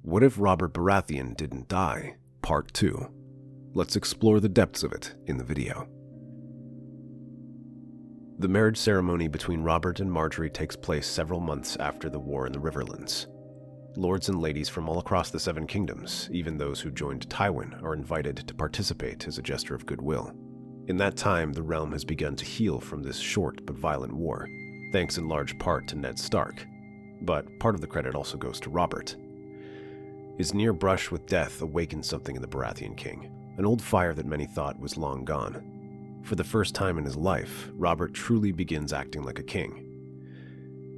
What if Robert Baratheon didn't die? Part 2. Let's explore the depths of it in the video. The marriage ceremony between Robert and Margery takes place several months after the war in the Riverlands. Lords and ladies from all across the Seven Kingdoms, even those who joined Tywin, are invited to participate as a gesture of goodwill. In that time, the realm has begun to heal from this short but violent war, thanks in large part to Ned Stark. But part of the credit also goes to Robert. His near brush with death awakened something in the Baratheon king, an old fire that many thought was long gone. For the first time in his life, Robert truly begins acting like a king.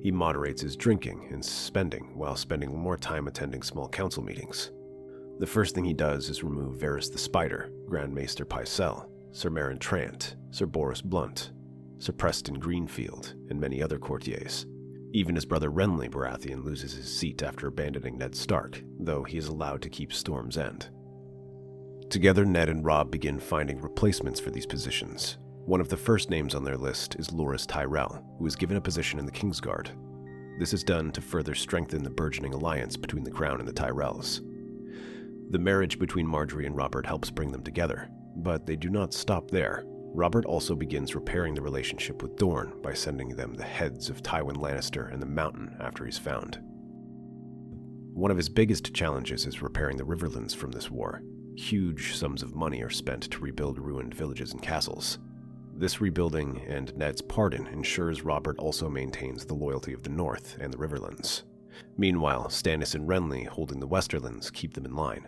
He moderates his drinking and spending while spending more time attending small council meetings. The first thing he does is remove Varys the Spider, Grand Maester Pycelle, Sir Merny Trant, Sir Boros Blount, Sir Preston Greenfield, and many other courtiers. Even his brother Renly Baratheon loses his seat after abandoning Ned Stark, though he is allowed to keep Storm's End. Together, Ned and Robb begin finding replacements for these positions. One of the first names on their list is Loras Tyrell, who is given a position in the Kingsguard. This is done to further strengthen the burgeoning alliance between the Crown and the Tyrells. The marriage between Margery and Robert helps bring them together, but they do not stop there. Robert also begins repairing the relationship with Dorne by sending them the heads of Tywin Lannister and the Mountain after he's found. One of his biggest challenges is repairing the Riverlands from this war. Huge sums of money are spent to rebuild ruined villages and castles. This rebuilding and Ned's pardon ensures Robert also maintains the loyalty of the North and the Riverlands. Meanwhile, Stannis and Renly holding the Westerlands keep them in line.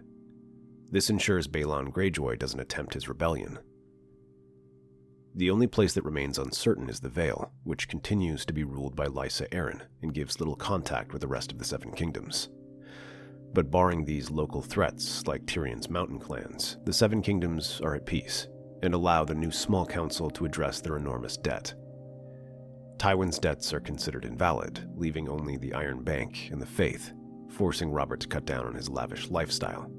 This ensures Balon Greyjoy doesn't attempt his rebellion. The only place that remains uncertain is the Vale, which continues to be ruled by Lysa Arryn and gives little contact with the rest of the Seven Kingdoms. But barring these local threats, like Tyrion's mountain clans, the Seven Kingdoms are at peace, and allow the new small council to address their enormous debt. Tywin's debts are considered invalid, leaving only the Iron Bank and the Faith, forcing Robert to cut down on his lavish lifestyle.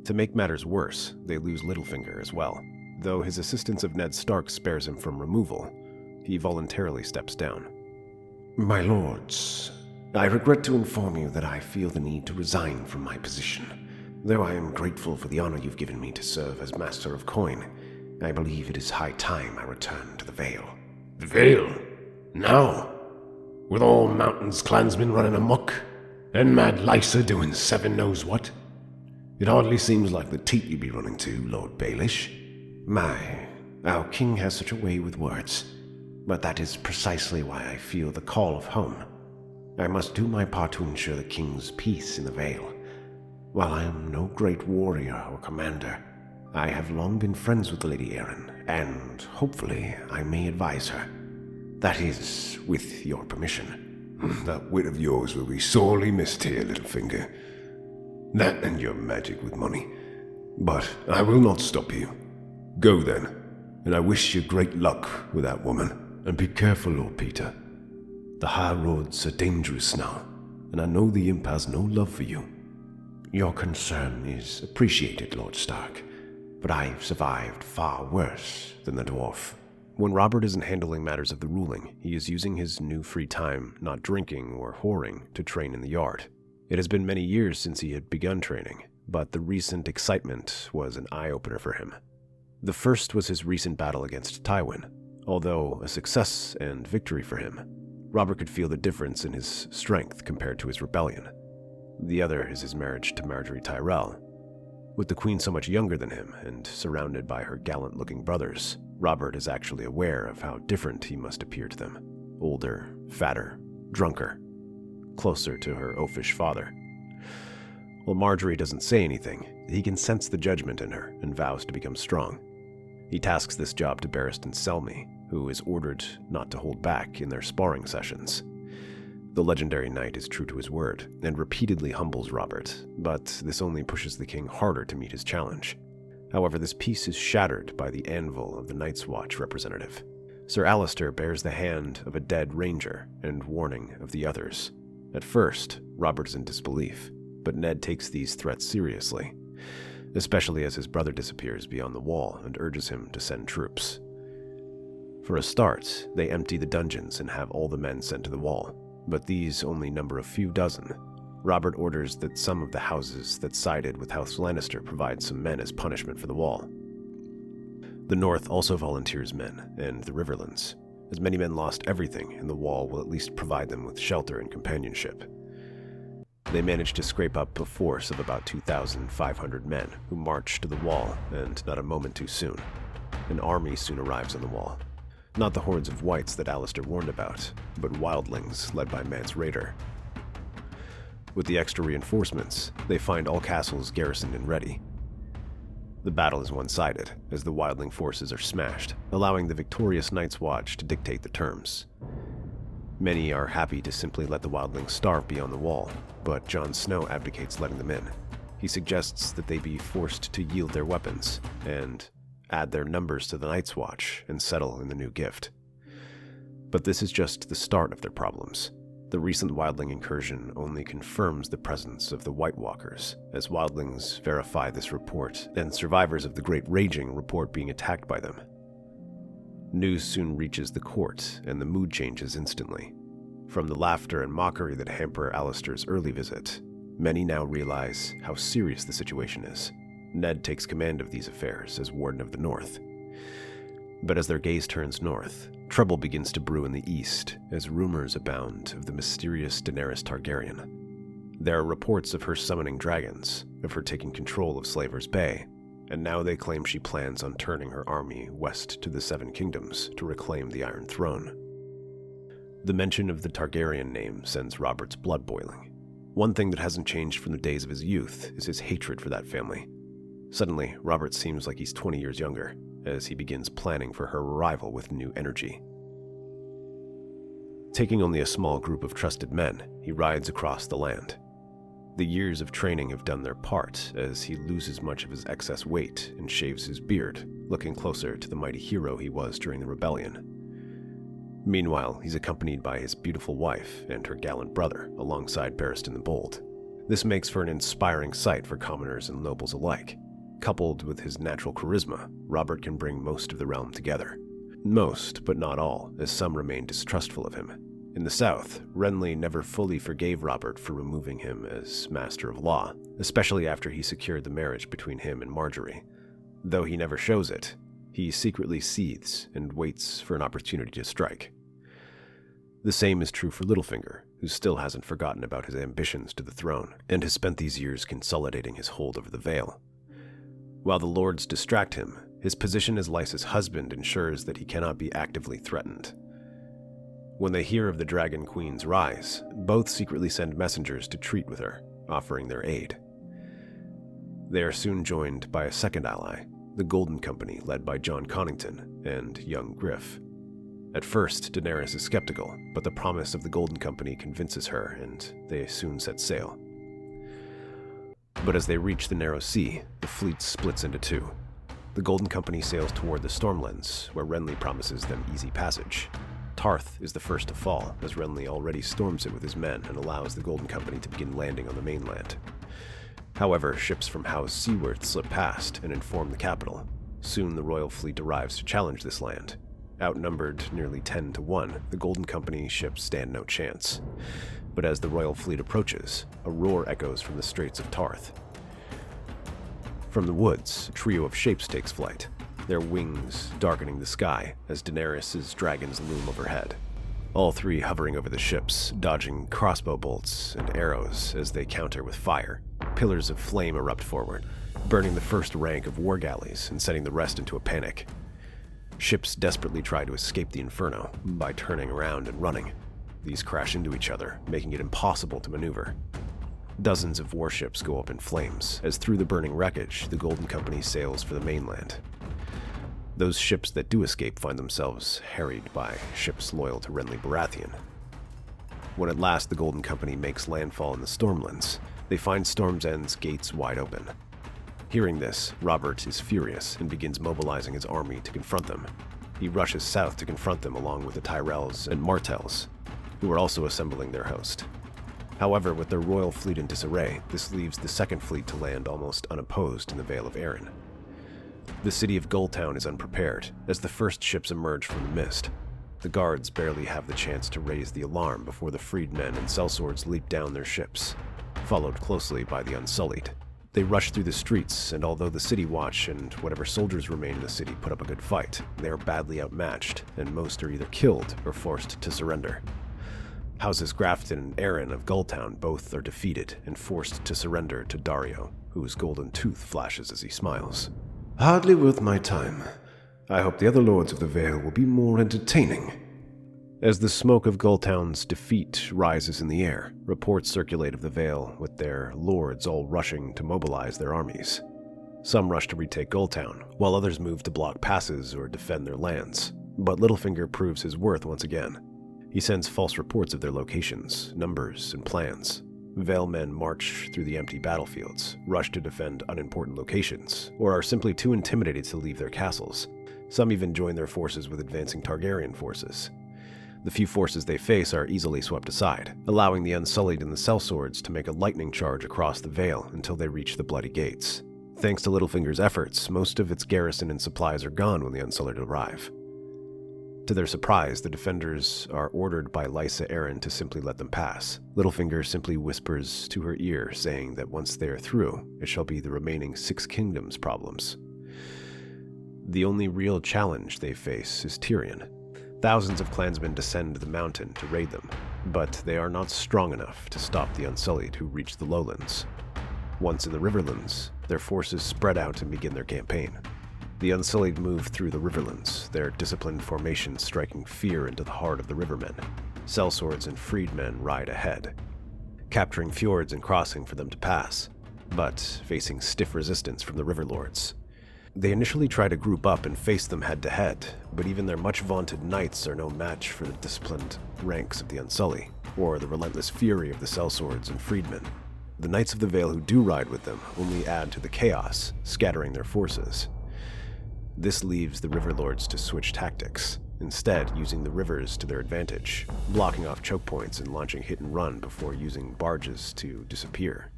To make matters worse, they lose Littlefinger as well. Though his assistance of Ned Stark spares him from removal, he voluntarily steps down. My lords, I regret to inform you that I feel the need to resign from my position. Though I am grateful for the honor you've given me to serve as Master of Coin, I believe it is high time I return to the Vale. The Vale? Now? With all Mountain's clansmen running amok, and Mad Lysa doing seven knows what? It hardly seems like the teat you'd be running to, Lord Baelish. Our king has such a way with words, but that is precisely why I feel the call of home. I must do my part to ensure the king's peace in the Vale. While I am no great warrior or commander, I have long been friends with Lady Arryn, and hopefully I may advise her. That is, with your permission. That wit of yours will be sorely missed here, Littlefinger. That and your magic with money. But I will not stop you. Go then, and I wish you great luck with that woman. And be careful, Lord Peter. The high roads are dangerous now, and I know the Imp has no love for you. Your concern is appreciated, Lord Stark, but I've survived far worse than the dwarf. When Robert isn't handling matters of the ruling, he is using his new free time, not drinking or whoring, to train in the yard. It has been many years since he had begun training, but the recent excitement was an eye-opener for him. The first was his recent battle against Tywin. Although a success and victory for him, Robert could feel the difference in his strength compared to his rebellion. The other is his marriage to Margery Tyrell. With the queen so much younger than him and surrounded by her gallant-looking brothers, Robert is actually aware of how different he must appear to them. Older, fatter, drunker, closer to her oafish father. While Margery doesn't say anything, he can sense the judgment in her and vows to become strong. He tasks this job to Barristan Selmy, who is ordered not to hold back in their sparring sessions. The legendary knight is true to his word and repeatedly humbles Robert, but this only pushes the king harder to meet his challenge. However, this peace is shattered by the anvil of the Night's Watch representative. Sir Alistair bears the hand of a dead ranger and warning of the others. At first, Robert is in disbelief, but Ned takes these threats seriously, especially as his brother disappears beyond the wall and urges him to send troops. For a start, they empty the dungeons and have all the men sent to the wall, but these only number a few dozen. Robert orders that some of the houses that sided with House Lannister provide some men as punishment for the wall. The North also volunteers men, and the Riverlands, as many men lost everything, and the wall will at least provide them with shelter and companionship. They managed to scrape up a force of about 2,500 men who march to the wall, and not a moment too soon. An army soon arrives on the wall. Not the hordes of whites that Alistair warned about, but wildlings led by Mance Rayder. With the extra reinforcements, they find all castles garrisoned and ready. The battle is one-sided, as the wildling forces are smashed, allowing the victorious Night's Watch to dictate the terms. Many are happy to simply let the wildlings starve beyond the wall, but Jon Snow abdicates letting them in. He suggests that they be forced to yield their weapons, and add their numbers to the Night's Watch and settle in the new gift. But this is just the start of their problems. The recent wildling incursion only confirms the presence of the White Walkers, as wildlings verify this report, and survivors of the Great Raging report being attacked by them. News soon reaches the court, and the mood changes instantly. From the laughter and mockery that hamper Alistair's early visit, many now realize how serious the situation is. Ned takes command of these affairs as Warden of the North. But as their gaze turns north, trouble begins to brew in the east as rumors abound of the mysterious Daenerys Targaryen. There are reports of her summoning dragons, of her taking control of Slaver's Bay, and now they claim she plans on turning her army west to the Seven Kingdoms to reclaim the Iron Throne. The mention of the Targaryen name sends Robert's blood boiling. One thing that hasn't changed from the days of his youth is his hatred for that family. Suddenly, Robert seems like he's 20 years younger, as he begins planning for her arrival with new energy. Taking only a small group of trusted men, he rides across the land. The years of training have done their part, as he loses much of his excess weight and shaves his beard, looking closer to the mighty hero he was during the rebellion. Meanwhile, he's accompanied by his beautiful wife and her gallant brother, alongside Barristan the Bold. This makes for an inspiring sight for commoners and nobles alike. Coupled with his natural charisma, Robert can bring most of the realm together. Most, but not all, as some remain distrustful of him. In the south, Renly never fully forgave Robert for removing him as Master of Law, especially after he secured the marriage between him and Margery. Though he never shows it, he secretly seethes and waits for an opportunity to strike. The same is true for Littlefinger, who still hasn't forgotten about his ambitions to the throne, and has spent these years consolidating his hold over the Vale. While the lords distract him, his position as Lysa's husband ensures that he cannot be actively threatened. When they hear of the Dragon Queen's rise, both secretly send messengers to treat with her, offering their aid. They are soon joined by a second ally, the Golden Company led by Jon Connington and young Griff. At first, Daenerys is skeptical, but the promise of the Golden Company convinces her, and they soon set sail. But as they reach the narrow sea, the fleet splits into two. The Golden Company sails toward the Stormlands, where Renly promises them easy passage. Tarth is the first to fall, as Renly already storms it with his men and allows the Golden Company to begin landing on the mainland. However, ships from House Seaworth slip past and inform the capital. Soon the royal fleet arrives to challenge this land. Outnumbered nearly 10 to 1, the Golden Company ships stand no chance. But as the royal fleet approaches, a roar echoes from the Straits of Tarth. From the woods, a trio of shapes takes flight, their wings darkening the sky as Daenerys' dragons loom overhead. All three hovering over the ships, dodging crossbow bolts and arrows as they counter with fire. Pillars of flame erupt forward, burning the first rank of war galleys and sending the rest into a panic. Ships desperately try to escape the inferno by turning around and running. These crash into each other, making it impossible to maneuver. Dozens of warships go up in flames, as through the burning wreckage, the Golden Company sails for the mainland. Those ships that do escape find themselves harried by ships loyal to Renly Baratheon. When at last the Golden Company makes landfall in the Stormlands, they find Storm's End's gates wide open. Hearing this, Robert is furious and begins mobilizing his army to confront them. He rushes south to confront them along with the Tyrells and Martells, who are also assembling their host. However, with their royal fleet in disarray, this leaves the second fleet to land almost unopposed in the Vale of Arryn. The city of Gulltown is unprepared, as the first ships emerge from the mist. The guards barely have the chance to raise the alarm before the freedmen and sellswords leap down their ships. followed closely by the Unsullied. They rush through the streets, and although the City Watch and whatever soldiers remain in the city put up a good fight, they are badly outmatched, and most are either killed or forced to surrender. Houses Grafton and Arryn of Gulltown both are defeated and forced to surrender to Daario, whose golden tooth flashes as he smiles. Hardly worth my time. I hope the other lords of the Vale will be more entertaining. As the smoke of Gulltown's defeat rises in the air, reports circulate of the Vale with their lords all rushing to mobilize their armies. Some rush to retake Gulltown, while others move to block passes or defend their lands. But Littlefinger proves his worth once again. He sends false reports of their locations, numbers, and plans. Vale men march through the empty battlefields, rush to defend unimportant locations, or are simply too intimidated to leave their castles. Some even join their forces with advancing Targaryen forces. The few forces they face are easily swept aside, allowing the Unsullied and the Sellswords to make a lightning charge across the Vale until they reach the Bloody Gates. Thanks to Littlefinger's efforts, most of its garrison and supplies are gone when the Unsullied arrive. To their surprise, the defenders are ordered by Lysa Arryn to simply let them pass. Littlefinger simply whispers to her ear, saying that once they are through, it shall be the remaining 6 kingdoms' problems. The only real challenge they face is Tyrion. Thousands of clansmen descend the mountain to raid them, but they are not strong enough to stop the Unsullied who reach the lowlands. Once in the Riverlands, their forces spread out and begin their campaign. The Unsullied move through the Riverlands, their disciplined formation striking fear into the heart of the rivermen. Sellswords and freedmen ride ahead, capturing fjords and crossing for them to pass, but facing stiff resistance from the Riverlords. They initially try to group up and face them head-to-head, but even their much-vaunted knights are no match for the disciplined ranks of the Unsullied, or the relentless fury of the Sellswords and freedmen. The Knights of the Vale who do ride with them only add to the chaos, scattering their forces. This leaves the Riverlords to switch tactics, instead using the rivers to their advantage, blocking off choke points and launching hit-and-run before using barges to disappear.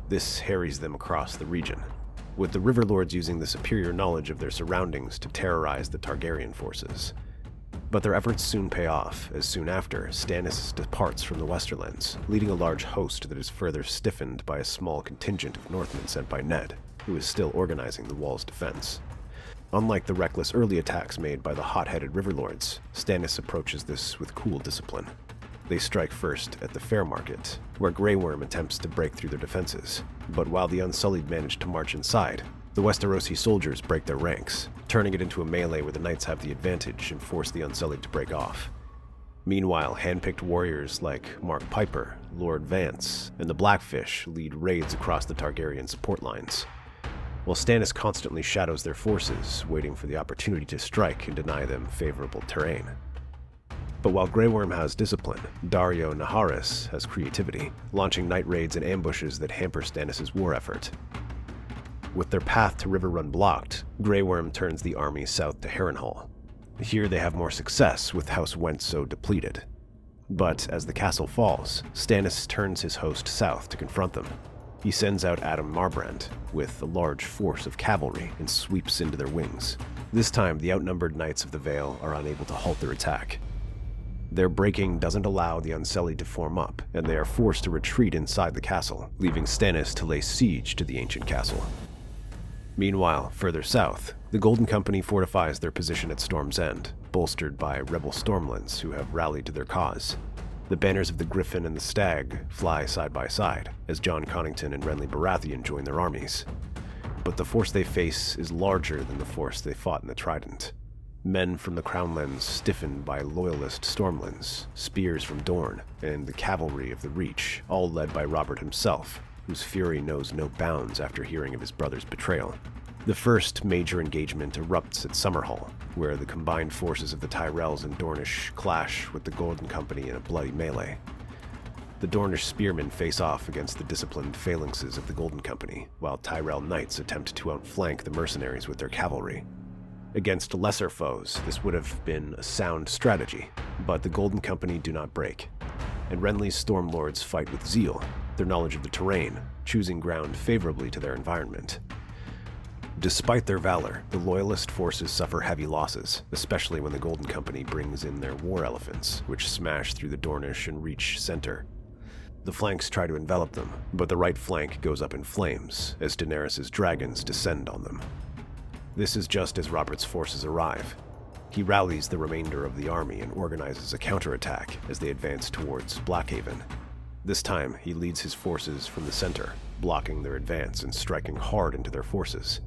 This harries them across the region, with the Riverlords using the superior knowledge of their surroundings to terrorize the Targaryen forces. But their efforts soon pay off, as soon after, Stannis departs from the Westerlands, leading a large host that is further stiffened by a small contingent of Northmen sent by Ned, who is still organizing the wall's defense. Unlike the reckless early attacks made by the hot-headed Riverlords, Stannis approaches this with cool discipline. They strike first at the Fair Market, where Grey Worm attempts to break through their defenses. But while the Unsullied manage to march inside, the Westerosi soldiers break their ranks, turning it into a melee where the knights have the advantage and force the Unsullied to break off. Meanwhile, hand-picked warriors like Mark Piper, Lord Vance, and the Blackfish lead raids across the Targaryen support lines, while Stannis constantly shadows their forces, waiting for the opportunity to strike and deny them favorable terrain. But while Grey Worm has discipline, Daario Naharis has creativity, launching night raids and ambushes that hamper Stannis' war effort. With their path to Riverrun blocked, Grey Worm turns the army south to Harrenhal. Here they have more success, with House Wentso depleted. But as the castle falls, Stannis turns his host south to confront them. He sends out Adam Marbrand with a large force of cavalry and sweeps into their wings. This time, the outnumbered Knights of the Vale are unable to halt their attack. Their breaking doesn't allow the Unsullied to form up, and they are forced to retreat inside the castle, leaving Stannis to lay siege to the ancient castle. Meanwhile, further south, the Golden Company fortifies their position at Storm's End, bolstered by rebel Stormlands who have rallied to their cause. The banners of the Griffin and the Stag fly side by side, as Jon Connington and Renly Baratheon join their armies. But the force they face is larger than the force they fought in the Trident. Men from the Crownlands stiffened by loyalist Stormlands, spears from Dorne, and the cavalry of the Reach, all led by Robert himself, whose fury knows no bounds after hearing of his brother's betrayal. The first major engagement erupts at Summerhall, where the combined forces of the Tyrells and Dornish clash with the Golden Company in a bloody melee. The Dornish spearmen face off against the disciplined phalanxes of the Golden Company, while Tyrell knights attempt to outflank the mercenaries with their cavalry. Against lesser foes, this would have been a sound strategy, but the Golden Company do not break, and Renly's Stormlords fight with zeal, their knowledge of the terrain, choosing ground favorably to their environment. Despite their valor, the Loyalist forces suffer heavy losses, especially when the Golden Company brings in their war elephants, which smash through the Dornish and Reach center. The flanks try to envelop them, but the right flank goes up in flames as Daenerys' dragons descend on them. This is just as Robert's forces arrive. He rallies the remainder of the army and organizes a counterattack as they advance towards Blackhaven. This time, he leads his forces from the center, blocking their advance and striking hard into their forces.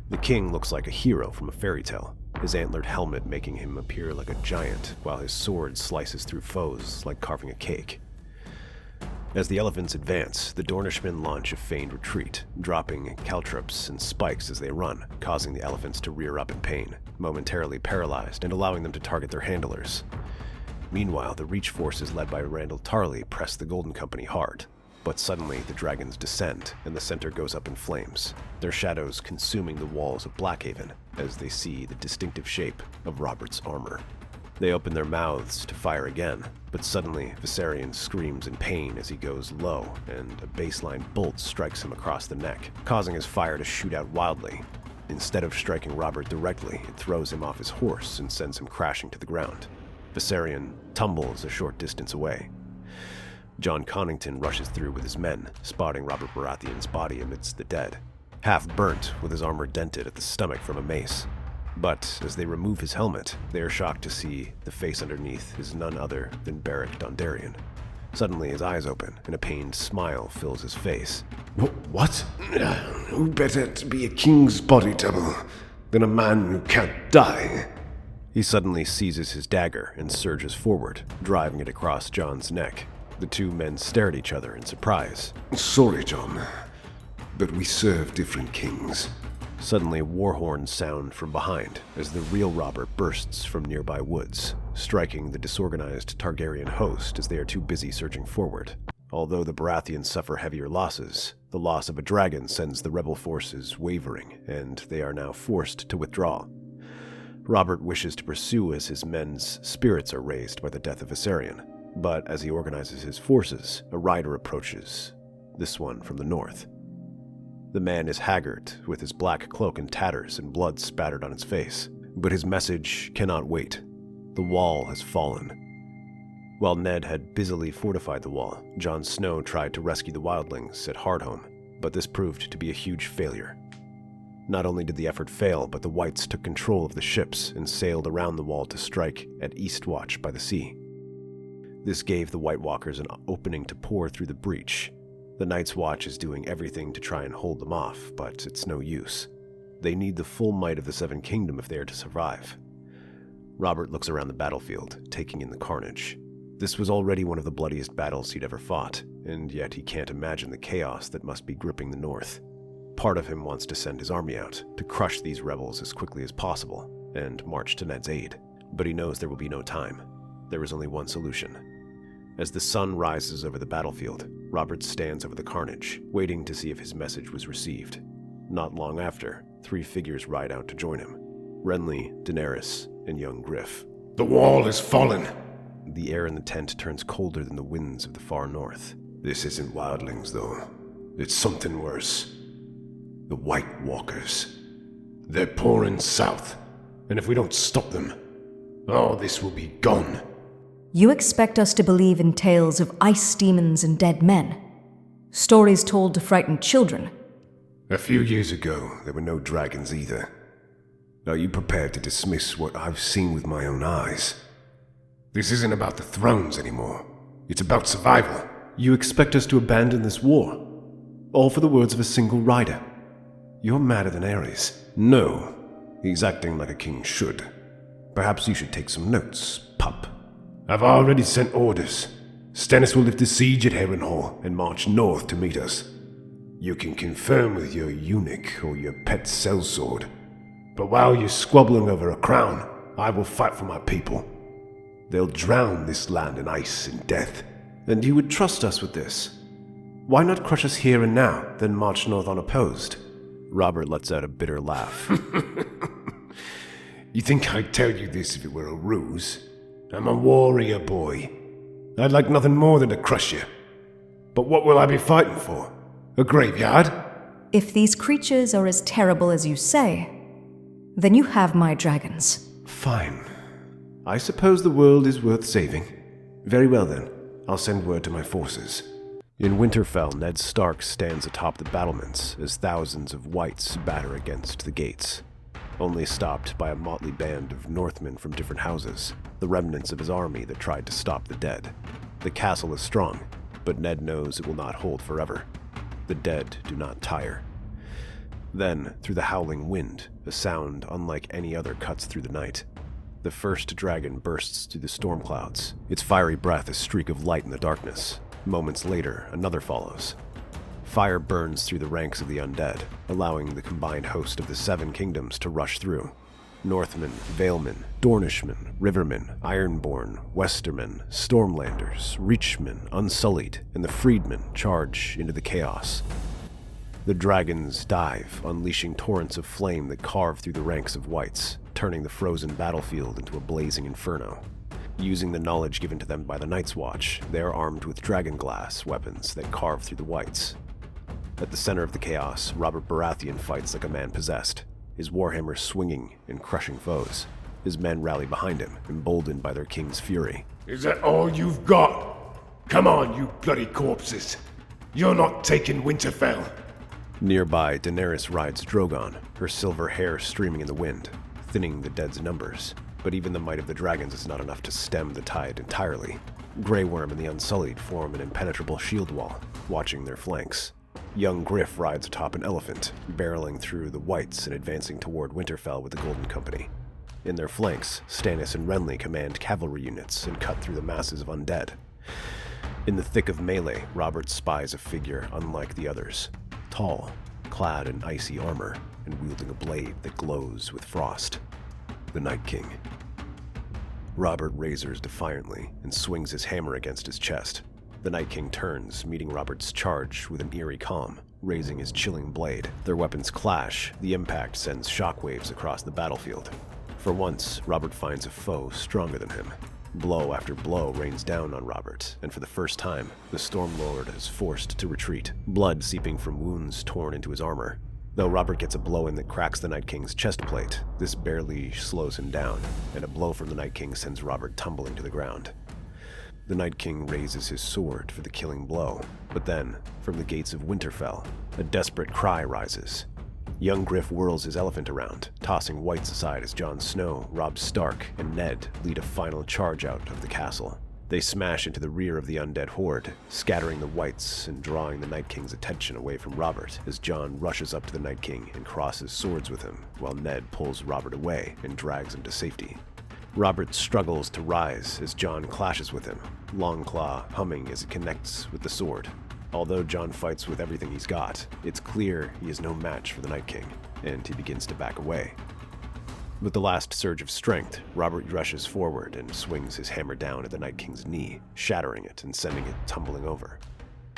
The king looks like a hero from a fairy tale, his antlered helmet making him appear like a giant, while his sword slices through foes like carving a cake. As the elephants advance, the Dornishmen launch a feigned retreat, dropping caltrops and spikes as they run, causing the elephants to rear up in pain, momentarily paralyzed and allowing them to target their handlers. Meanwhile, the Reach forces led by Randyll Tarly press the Golden Company hard, but suddenly the dragons descend and the center goes up in flames, their shadows consuming the walls of Blackhaven as they see the distinctive shape of Robert's armor. They open their mouths to fire again, but suddenly Viserion screams in pain as he goes low, and a baseline bolt strikes him across the neck, causing his fire to shoot out wildly. Instead of striking Robert directly, it throws him off his horse and sends him crashing to the ground. Viserion tumbles a short distance away. Jon Connington rushes through with his men, spotting Robert Baratheon's body amidst the dead, half burnt with his armor dented at the stomach from a mace. But as they remove his helmet, they are shocked to see the face underneath is none other than Beric Dondarrion. Suddenly his eyes open, and a pained smile fills his face. What? Who better to be a king's body double than a man who can't die? He suddenly seizes his dagger and surges forward, driving it across Jon's neck. The two men stare at each other in surprise. Sorry, Jon, but we serve different kings. Suddenly, war horns sound from behind as the real Robert bursts from nearby woods, striking the disorganized Targaryen host as they are too busy surging forward. Although the Baratheons suffer heavier losses, the loss of a dragon sends the rebel forces wavering, and they are now forced to withdraw. Robert wishes to pursue as his men's spirits are raised by the death of Viserion, but as he organizes his forces, a rider approaches, this one from the north. The man is haggard, with his black cloak in tatters and blood spattered on his face, but his message cannot wait. The wall has fallen. While Ned had busily fortified the wall, Jon Snow tried to rescue the wildlings at Hardhome, but this proved to be a huge failure. Not only did the effort fail, but the Whites took control of the ships and sailed around the wall to strike at Eastwatch by the sea. This gave the White Walkers an opening to pour through the breach. The Night's Watch is doing everything to try and hold them off, but it's no use. They need the full might of the Seven Kingdom if they are to survive. Robert looks around the battlefield, taking in the carnage. This was already one of the bloodiest battles he'd ever fought, and yet he can't imagine the chaos that must be gripping the north. Part of him wants to send his army out, to crush these rebels as quickly as possible, and march to Ned's aid. But he knows there will be no time. There is only one solution. As the sun rises over the battlefield, Robert stands over the carnage, waiting to see if his message was received. Not long after, three figures ride out to join him: Renly, Daenerys, and young Griff. The wall has fallen. The air in the tent turns colder than the winds of the far north. This isn't wildlings, though. It's something worse. The White Walkers. They're pouring south, and if we don't stop them, all this will be gone. You expect us to believe in tales of ice demons and dead men? Stories told to frighten children? A few years ago, there were no dragons either. Are you prepared to dismiss what I've seen with my own eyes? This isn't about the thrones anymore. It's about survival. You expect us to abandon this war? All for the words of a single rider? You're madder than Ares. No, he's acting like a king should. Perhaps you should take some notes, pup. I've already sent orders. Stannis will lift the siege at Harrenhal and march north to meet us. You can confirm with your eunuch or your pet sellsword. But while you're squabbling over a crown, I will fight for my people. They'll drown this land in ice and death. And you would trust us with this? Why not crush us here and now, then march north unopposed? Robert lets out a bitter laugh. You think I'd tell you this if it were a ruse? I'm a warrior boy. I'd like nothing more than to crush you. But what will I be fighting for? A graveyard? If these creatures are as terrible as you say, then you have my dragons. Fine. I suppose the world is worth saving. Very well then. I'll send word to my forces. In Winterfell, Ned Stark stands atop the battlements as thousands of whites batter against the gates, only stopped by a motley band of Northmen from different houses, the remnants of his army that tried to stop the dead. The castle is strong, but Ned knows it will not hold forever. The dead do not tire. Then, through the howling wind, a sound unlike any other cuts through the night. The first dragon bursts through the storm clouds, its fiery breath a streak of light in the darkness. Moments later, another follows. Fire burns through the ranks of the undead, allowing the combined host of the Seven Kingdoms to rush through. Northmen, Valemen, Dornishmen, Rivermen, Ironborn, Westermen, Stormlanders, Reachmen, Unsullied, and the Freedmen charge into the chaos. The dragons dive, unleashing torrents of flame that carve through the ranks of whites, turning the frozen battlefield into a blazing inferno. Using the knowledge given to them by the Night's Watch, they are armed with dragonglass weapons that carve through the whites. At the center of the chaos, Robert Baratheon fights like a man possessed, his warhammer swinging and crushing foes. His men rally behind him, emboldened by their king's fury. Is that all you've got? Come on, you bloody corpses. You're not taking Winterfell. Nearby, Daenerys rides Drogon, her silver hair streaming in the wind, thinning the dead's numbers. But even the might of the dragons is not enough to stem the tide entirely. Grey Worm and the Unsullied form an impenetrable shield wall, watching their flanks. Young Griff rides atop an elephant, barreling through the whites and advancing toward Winterfell with the Golden Company. In their flanks, Stannis and Renly command cavalry units and cut through the masses of undead. In the thick of melee, Robert spies a figure unlike the others. Tall, clad in icy armor, and wielding a blade that glows with frost. The Night King. Robert razors defiantly and swings his hammer against his chest. The Night King turns, meeting Robert's charge with an eerie calm, raising his chilling blade. Their weapons clash, the impact sends shockwaves across the battlefield. For once, Robert finds a foe stronger than him. Blow after blow rains down on Robert, and for the first time, the Stormlord is forced to retreat, blood seeping from wounds torn into his armor. Though Robert gets a blow in that cracks the Night King's chest plate, this barely slows him down, and a blow from the Night King sends Robert tumbling to the ground. The Night King raises his sword for the killing blow, but then, from the gates of Winterfell, a desperate cry rises. Young Griff whirls his elephant around, tossing whites aside as Jon Snow, Robb Stark, and Ned lead a final charge out of the castle. They smash into the rear of the undead horde, scattering the whites and drawing the Night King's attention away from Robert as Jon rushes up to the Night King and crosses swords with him, while Ned pulls Robert away and drags him to safety. Robert struggles to rise as Jon clashes with him, Longclaw humming as it connects with the sword. Although Jon fights with everything he's got, it's clear he is no match for the Night King, and he begins to back away. With the last surge of strength, Robert rushes forward and swings his hammer down at the Night King's knee, shattering it and sending it tumbling over.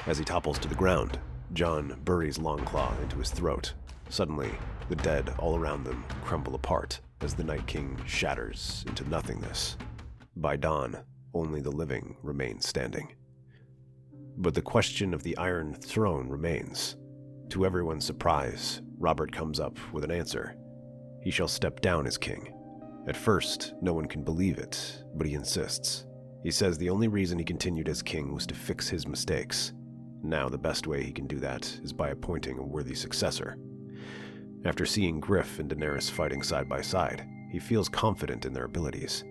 As he topples to the ground, Jon buries Longclaw into his throat. Suddenly, the dead all around them crumble apart as the Night King shatters into nothingness. By dawn, only the living remain standing. But the question of the Iron Throne remains. To everyone's surprise, Robert comes up with an answer. He shall step down as king. At first, no one can believe it, but he insists. He says the only reason he continued as king was to fix his mistakes. Now the best way he can do that is by appointing a worthy successor. After seeing Griff and Daenerys fighting side by side, he feels confident in their abilities.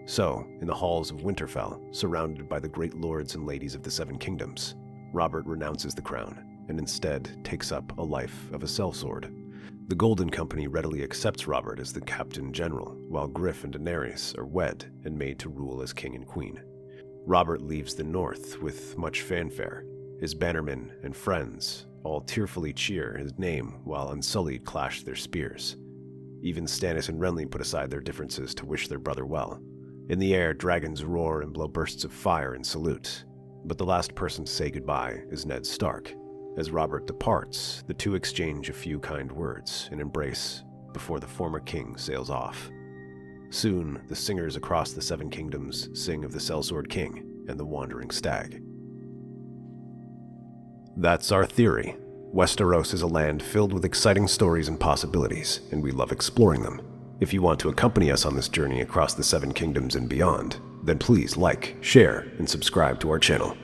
So, in the halls of Winterfell, surrounded by the great lords and ladies of the Seven Kingdoms, Robert renounces the crown and instead takes up a life of a sellsword. The Golden Company readily accepts Robert as the Captain General, while Griff and Daenerys are wed and made to rule as king and queen. Robert leaves the north with much fanfare. His bannermen and friends all tearfully cheer his name while Unsullied clash their spears. Even Stannis and Renly put aside their differences to wish their brother well. In the air, dragons roar and blow bursts of fire in salute. But the last person to say goodbye is Ned Stark. As Robert departs, the two exchange a few kind words and embrace before the former king sails off. Soon, the singers across the Seven Kingdoms sing of the Sellsword King and the Wandering Stag. That's our theory. Westeros is a land filled with exciting stories and possibilities, and we love exploring them. If you want to accompany us on this journey across the Seven Kingdoms and beyond, then please like, share, and subscribe to our channel.